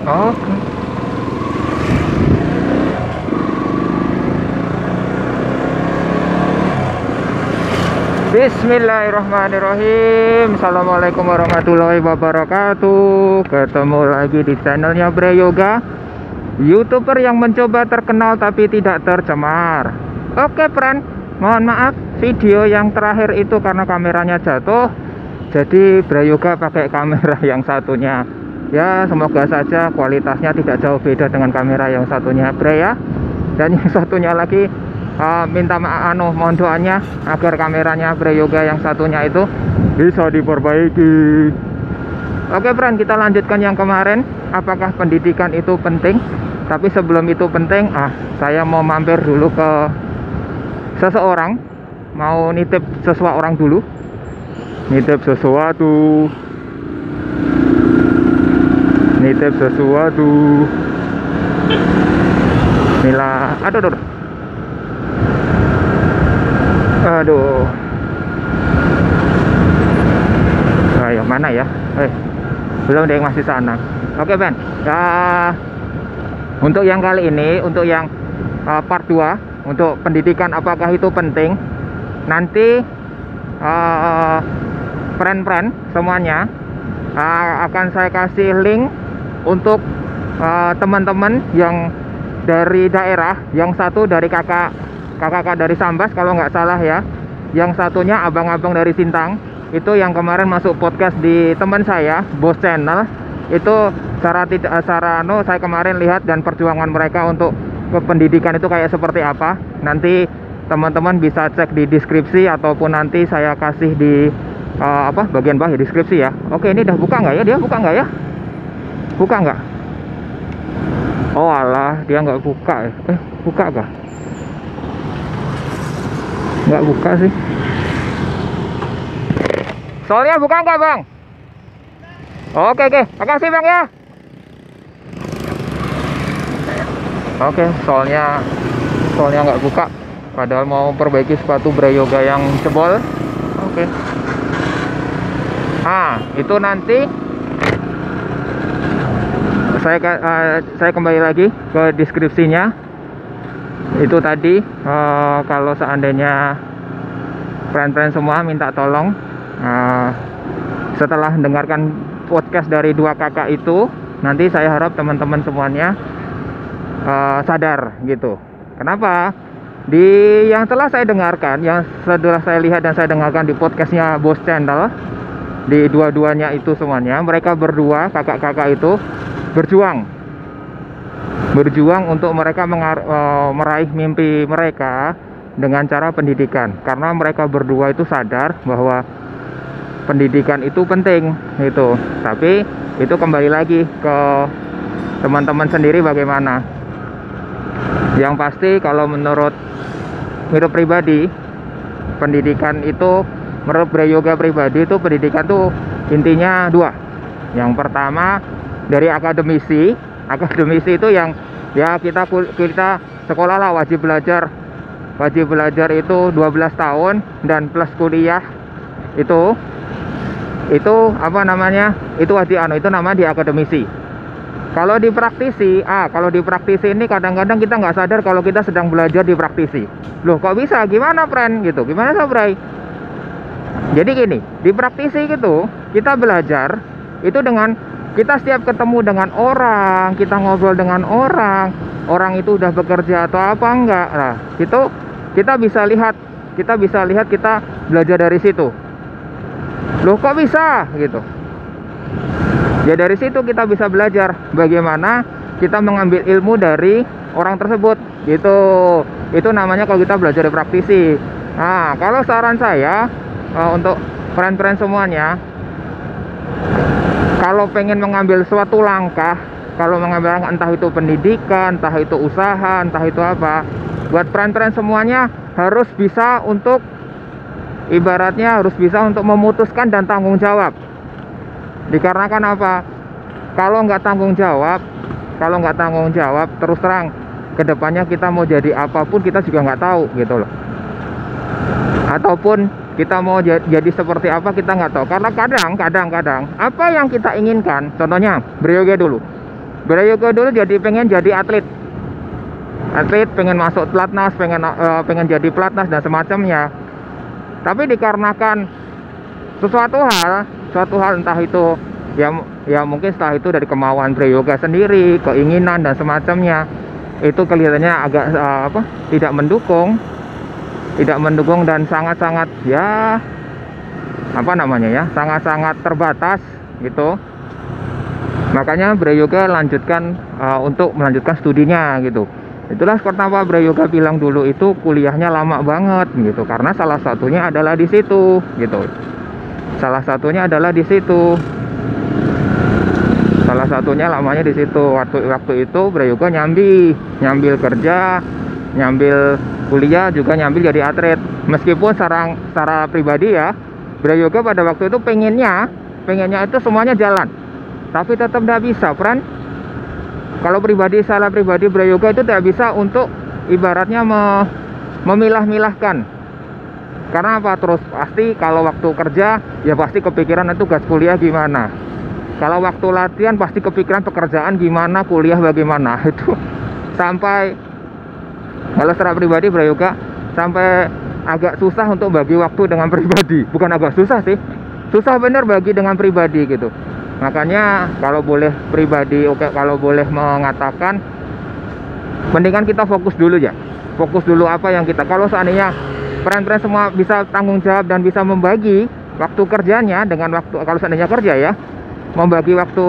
Oke. Bismillahirrahmanirrahim. Assalamualaikum warahmatullahi wabarakatuh. Ketemu lagi di channelnya Bre Yoga, YouTuber yang mencoba terkenal tapi tidak tercemar. Oke friend, mohon maaf video yang terakhir itu karena kameranya jatuh, jadi Bre Yoga pakai kamera yang satunya. Ya semoga saja kualitasnya tidak jauh beda dengan kamera yang satunya Bre ya. Dan yang satunya lagi minta mohon doanya agar kameranya Bre Yoga yang satunya itu bisa diperbaiki. Oke friend, kita lanjutkan yang kemarin. Apakah pendidikan itu penting? Tapi sebelum itu penting, saya mau mampir dulu ke seseorang, mau nitip seseorang dulu. Nitip sesuatu. Nitip sesuatu. Bismillah. Aduh. Ayo mana ya? Belum deh, masih sana. Oke Ben. Untuk yang kali ini, untuk yang part 2, untuk pendidikan apakah itu penting? Nanti friend-friend semuanya akan saya kasih link untuk teman-teman yang dari daerah, yang satu dari kakak dari Sambas kalau nggak salah ya, yang satunya abang-abang dari Sintang. Itu yang kemarin masuk podcast di teman saya, Bos Channel. Itu saya kemarin lihat dan perjuangan mereka untuk pendidikan itu kayak seperti apa. Nanti teman-teman bisa cek di deskripsi ataupun nanti saya kasih di bagian bawah ya, deskripsi ya. Oke, ini udah buka nggak ya? Dia buka nggak ya? Buka nggak? Oh alah, dia nggak buka. Buka nggak? Nggak buka sih. Soalnya buka nggak bang? Oke, makasih bang ya. Oke, soalnya nggak buka. Padahal mau perbaiki sepatu Bre Yoga yang jebol. Oke. Itu nanti saya kembali lagi ke deskripsinya. Itu tadi kalau seandainya friend-friend semua minta tolong setelah mendengarkan podcast dari dua kakak itu, nanti saya harap teman-teman semuanya sadar gitu. Kenapa? Yang telah saya dengarkan, yang setelah saya lihat dan saya dengarkan di podcastnya Bos Channel, di dua-duanya itu semuanya, mereka berdua kakak-kakak itu berjuang untuk mereka meraih mimpi mereka dengan cara pendidikan, karena mereka berdua itu sadar bahwa pendidikan itu penting gitu. Tapi itu kembali lagi ke teman-teman sendiri bagaimana. Yang pasti kalau menurut pribadi, pendidikan itu menurut Bre Yoga pribadi itu pendidikan tuh intinya dua. Yang pertama dari akademisi itu yang ya kita sekolah lah, wajib belajar itu 12 tahun dan plus kuliah itu apa namanya, itu wajib itu namanya di akademisi. Kalau di praktisi ini kadang-kadang kita nggak sadar kalau kita sedang belajar di praktisi. Loh kok bisa, gimana friend gitu, gimana Bray? Jadi gini, di praktisi gitu kita belajar itu dengan kita setiap ketemu dengan orang, kita ngobrol dengan orang itu udah bekerja atau apa enggak. Nah, itu kita bisa lihat kita belajar dari situ. Loh kok bisa gitu. Ya dari situ kita bisa belajar bagaimana kita mengambil ilmu dari orang tersebut gitu. Itu namanya kalau kita belajar dari praktisi. Nah, kalau saran saya untuk friend-friend semuanya, kalau pengen mengambil suatu langkah, entah itu pendidikan, entah itu usaha, entah itu apa, buat friend-friend semuanya harus bisa untuk ibaratnya harus bisa untuk memutuskan dan tanggung jawab. Dikarenakan apa? Kalau nggak tanggung jawab, terus terang kedepannya kita mau jadi apapun kita juga nggak tahu gitu loh. Ataupun kita mau jadi seperti apa kita nggak tahu, karena kadang apa yang kita inginkan, contohnya Bre Yoga dulu, Bro dulu pengen jadi atlet, pengen masuk pelatnas, pengen jadi pelatnas dan semacamnya. Tapi dikarenakan suatu hal entah itu ya mungkin setelah itu dari kemauan Bro Yoga sendiri, keinginan dan semacamnya, itu kelihatannya agak tidak mendukung dan sangat-sangat ya sangat-sangat terbatas gitu. Makanya Bro Yoga untuk melanjutkan studinya gitu. Itulah kenapa Bro Yoga bilang dulu itu kuliahnya lama banget gitu, karena salah satunya adalah di situ gitu. Salah satunya lamanya di situ. Waktu itu Bro Yoga nyambil kerja, nyambil kuliah, juga nyambil jadi atlet. Meskipun secara pribadi ya, Bro Yoga pada waktu itu pengennya itu semuanya jalan, tapi tetap tidak bisa, friend. Kalau secara pribadi Bro Yoga itu tidak bisa untuk ibaratnya memilah-milahkan. Karena apa? Terus pasti kalau waktu kerja ya pasti kepikiran tugas kuliah gimana. Kalau waktu latihan pasti kepikiran pekerjaan gimana, kuliah bagaimana. Itu sampai kalau secara pribadi Bro Yoga sampai agak susah untuk bagi waktu dengan pribadi. Bukan agak susah sih, susah bener bagi dengan pribadi gitu. Makanya kalau boleh pribadi, kalau boleh mengatakan, mendingan kita fokus dulu ya. Fokus dulu apa yang kita, kalau seandainya friend-friend semua bisa tanggung jawab dan bisa membagi waktu kerjanya dengan waktu, kalau seandainya kerja ya, membagi waktu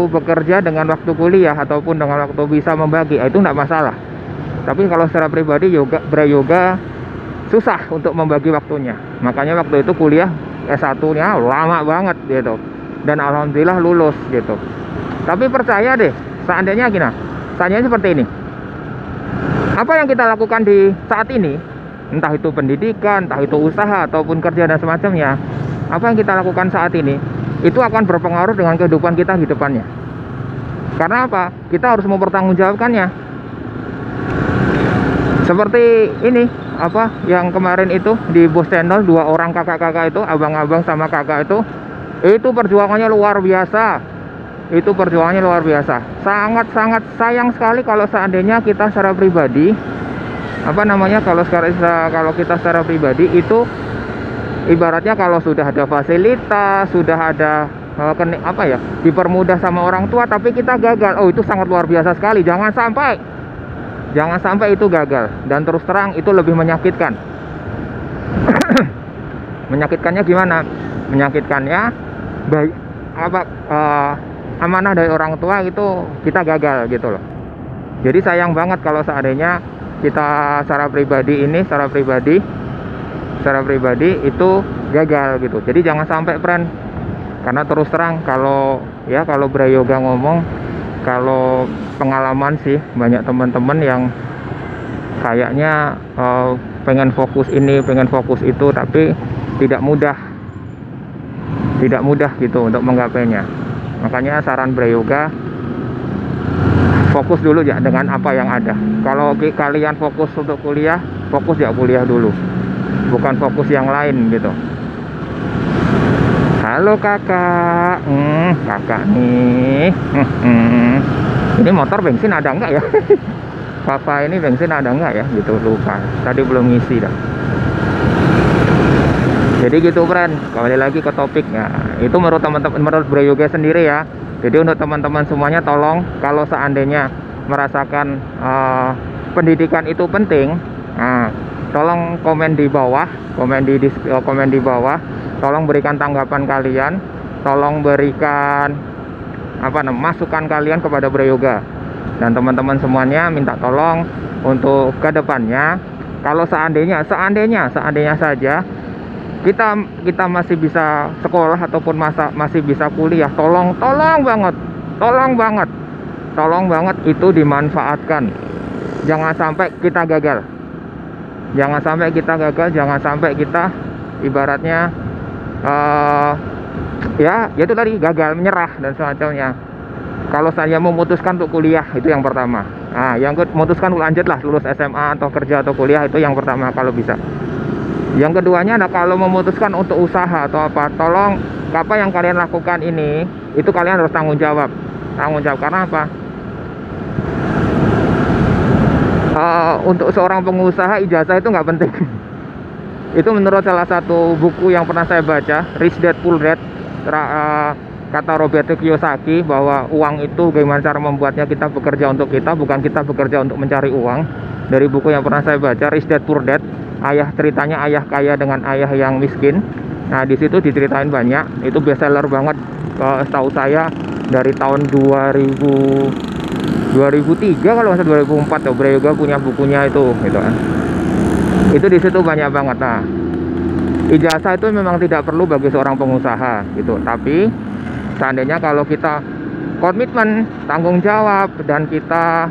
bekerja dengan waktu kuliah ataupun dengan waktu bisa membagi, itu enggak masalah. Tapi kalau secara pribadi Bro Yoga susah untuk membagi waktunya. Makanya waktu itu kuliah S1-nya lama banget gitu. Dan alhamdulillah lulus gitu. Tapi percaya deh, seandainya seperti ini. Apa yang kita lakukan di saat ini, entah itu pendidikan, entah itu usaha ataupun kerja dan semacamnya, apa yang kita lakukan saat ini itu akan berpengaruh dengan kehidupan kita di depannya. Karena apa? Kita harus mempertanggungjawabkannya. Seperti ini, yang kemarin itu di Bos Channel, 2 orang kakak-kakak itu, abang-abang sama kakak itu perjuangannya luar biasa. Sangat-sangat sayang sekali kalau seandainya kita secara pribadi kalau kita secara pribadi itu ibaratnya kalau sudah ada fasilitas, sudah ada dipermudah sama orang tua, tapi kita gagal. Oh, itu sangat luar biasa sekali. Jangan sampai itu gagal. Dan terus terang itu lebih menyakitkan. Menyakitkannya gimana? Menyakitkannya baik amanah dari orang tua itu kita gagal gitu loh. Jadi sayang banget kalau seandainya kita secara pribadi itu gagal gitu. Jadi jangan sampai, friend. Karena terus terang kalau Bro Yoga ngomong, kalau pengalaman sih banyak teman-teman yang kayaknya pengen fokus ini, pengen fokus itu, tapi tidak mudah gitu untuk menggapainya. Makanya saran Bro Yoga, fokus dulu ya dengan apa yang ada. Kalau kalian fokus untuk kuliah, fokus ya kuliah dulu, bukan fokus yang lain gitu. Halo kakak, kakak nih. Ini motor bensin ada enggak ya? Papa ini bensin ada enggak ya? Gitu, lupa. Tadi belum ngisi dah. Jadi gitu, friend. Kembali lagi ke topiknya. Itu menurut teman-teman, menurut Bro Yoga sendiri ya. Jadi untuk teman-teman semuanya, tolong kalau seandainya merasakan pendidikan itu penting, tolong komen di bawah, komen di bawah. Tolong berikan tanggapan kalian, tolong berikan masukan kalian kepada Bro Yoga. Dan teman-teman semuanya minta tolong untuk kedepannya, kalau seandainya saja kita masih bisa sekolah ataupun masih bisa kuliah, tolong banget itu dimanfaatkan. Jangan sampai kita gagal, jangan sampai kita ibaratnya itu tadi gagal, menyerah dan semacamnya. Kalau saya memutuskan untuk kuliah, itu yang pertama. Yang memutuskan lanjutlah, lulus SMA atau kerja atau kuliah, itu yang pertama kalau bisa. Yang keduanya kalau memutuskan untuk usaha atau tolong apa yang kalian lakukan ini, itu kalian harus tanggung jawab. bertanggung jawab. Karena apa? Untuk seorang pengusaha ijazah itu nggak penting. Itu menurut salah satu buku yang pernah saya baca, Rich Dad Poor Dad, kata Robert Kiyosaki, bahwa uang itu bagaimana cara membuatnya kita bekerja untuk kita, bukan kita bekerja untuk mencari uang. Dari buku yang pernah saya baca, Rich Dad Poor Dad, ceritanya ayah kaya dengan ayah yang miskin. Nah, di situ diceritain banyak. Itu bestseller banget, setahu saya dari tahun 2003 kalau nggak salah, 2004 tuh Bray Yoga punya bukunya itu gitu kan. Itu di situ banyak banget. Nah, ijazah itu memang tidak perlu bagi seorang pengusaha gitu, tapi seandainya kalau kita komitmen, tanggung jawab, dan kita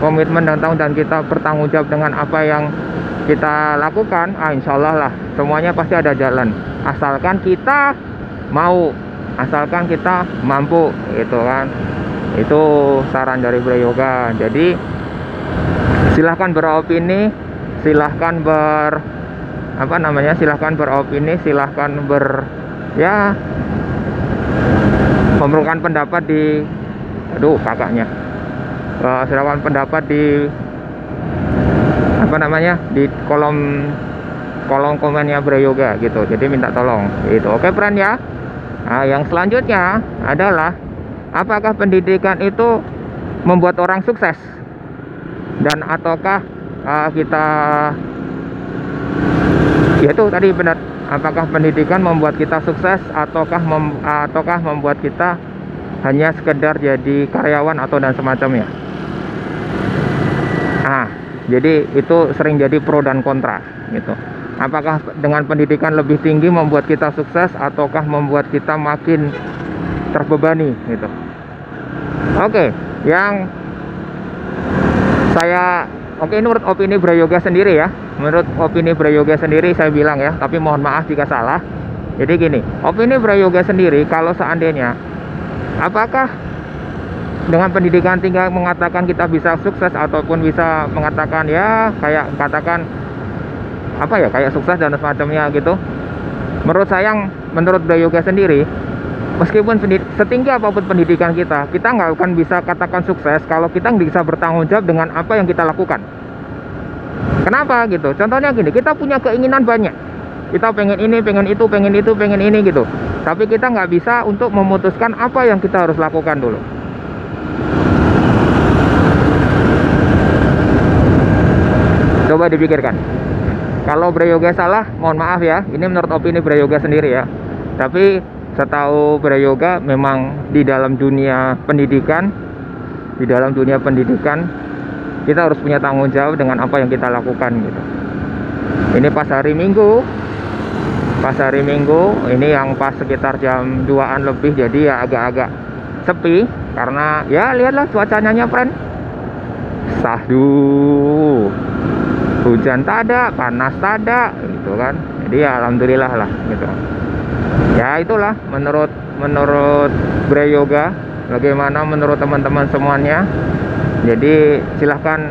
komitmen dan kita bertanggung jawab dengan apa yang kita lakukan, insya Allah lah semuanya pasti ada jalan, asalkan kita mau, asalkan kita mampu gitu kan. Itu saran dari Bray Yoga. Jadi silahkan beropini, silahkan silahkan beropini, silahkan memberikan pendapat di silahkan pendapat di di kolom komennya Bray Yoga gitu. Jadi minta tolong gitu. Oke friend ya. Nah, yang selanjutnya adalah apakah pendidikan itu membuat orang sukses, dan ataukah yaitu tadi benar, apakah pendidikan membuat kita sukses ataukah membuat kita hanya sekedar jadi karyawan atau dan semacamnya. Jadi itu sering jadi pro dan kontra gitu. Apakah dengan pendidikan lebih tinggi membuat kita sukses ataukah membuat kita makin terbebani gitu. Oke, ini menurut opini Bray Yoga sendiri ya. Menurut opini Bray Yoga sendiri saya bilang ya, tapi mohon maaf jika salah. Jadi gini, opini Bray Yoga sendiri, kalau seandainya apakah dengan pendidikan tinggi mengatakan kita bisa sukses ataupun bisa mengatakan kayak sukses dan semacamnya gitu. Menurut Bray Yoga sendiri, meskipun setinggi apapun pendidikan kita nggak akan bisa katakan sukses kalau kita nggak bisa bertanggung jawab dengan apa yang kita lakukan. Kenapa gitu? Contohnya gini, kita punya keinginan banyak, kita pengen ini, pengen itu, pengen itu, pengen ini gitu, tapi kita nggak bisa untuk memutuskan apa yang kita harus lakukan dulu. Coba dipikirkan. Kalau Bray Yoga salah, mohon maaf ya. Ini menurut opini Bray Yoga sendiri ya. Tapi setahu Bray Yoga memang di dalam dunia pendidikan, kita harus punya tanggung jawab dengan apa yang kita lakukan gitu. Ini pas hari Minggu, ini yang pas sekitar jam 2-an lebih, jadi ya agak-agak sepi karena ya lihatlah cuacanya friend. Sahdu, hujan tak ada, panas tak ada gitu kan. Jadi ya alhamdulillah lah gitu. Ya itulah menurut Bray Yoga. Bagaimana menurut teman-teman semuanya? Jadi silahkan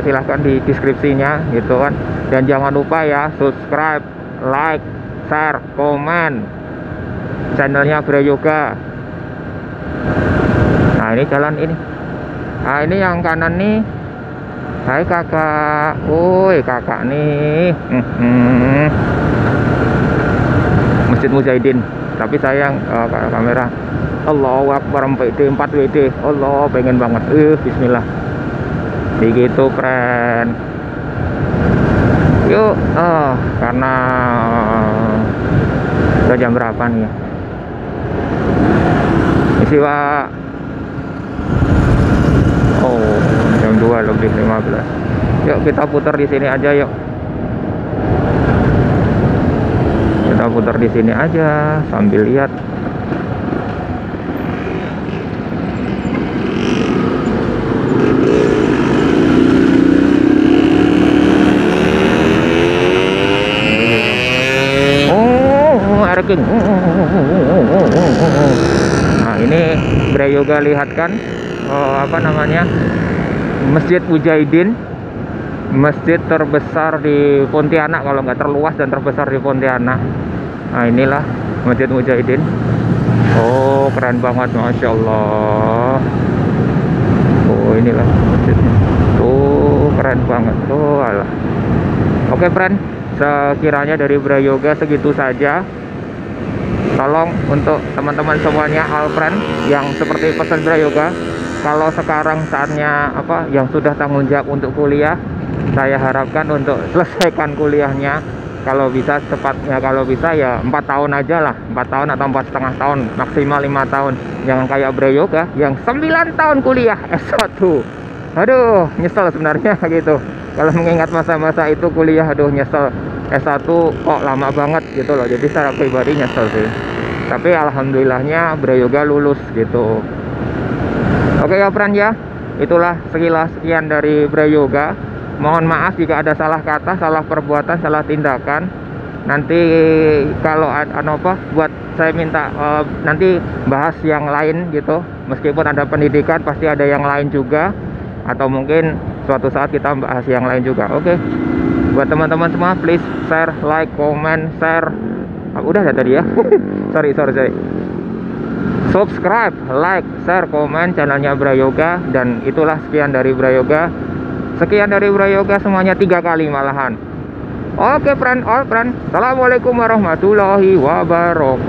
silahkan di deskripsinya gitu kan. Dan jangan lupa ya, subscribe, like, share, komen channelnya Bray Yoga. Nah ini jalan ini. Nah ini yang kanan nih. Hai kakak, woi kakak nih. Masjid Mujahidin. Tapi sayang kamera. Allahu Akbar 4 WD. Allah pengen banget. Bismillah. Begitu keren. Yuk, karena udah jam berapa nih ya? Isi Pak. Jam 2:15. Yuk kita putar di sini aja yuk. Kita putar di sini aja sambil lihat. Nah ini Bray Yoga lihatkan Masjid Mujahidin, masjid terbesar di Pontianak, kalau nggak terluas dan terbesar di Pontianak. Nah inilah Masjid Mujahidin. Oh, keren banget, Masya Allah. Oh, inilah masjidnya. Tuh, keren banget. Tuh, alah. Oke, friend. Sekiranya dari Brayoga segitu saja. Tolong untuk teman-teman semuanya, all friend yang seperti pesan Brayoga, kalau sekarang saatnya apa yang sudah tanggung jawab untuk kuliah, saya harapkan untuk selesaikan kuliahnya kalau bisa cepatnya, kalau bisa ya 4 tahun aja lah, 4 tahun atau 4,5 tahun, maksimal 5 tahun. Jangan kayak Brayoga yang 9 tahun kuliah S1. Aduh, nyesel sebenarnya gitu. Kalau mengingat masa-masa itu kuliah, aduh nyesel. S1 kok lama banget gitu loh. Jadi secara pribadi nyesel sih. Tapi alhamdulillahnya Brayoga lulus gitu. Oke ya friend ya, itulah sekian dari Brayoga. Mohon maaf jika ada salah kata, salah perbuatan, salah tindakan. Nanti kalau ada apa buat saya minta nanti bahas yang lain gitu. Meskipun ada pendidikan pasti ada yang lain juga, atau mungkin suatu saat kita bahas yang lain juga. Oke. Buat teman-teman semua, please share, like, comment, share. Udah ya tadi ya. sorry. Subscribe, like, share, komen channelnya Brayoga. Dan itulah sekian dari Brayoga. Sekian dari Brayoga, semuanya 3 kali malahan. Oke friend, all friend. Assalamualaikum warahmatullahi wabarakatuh.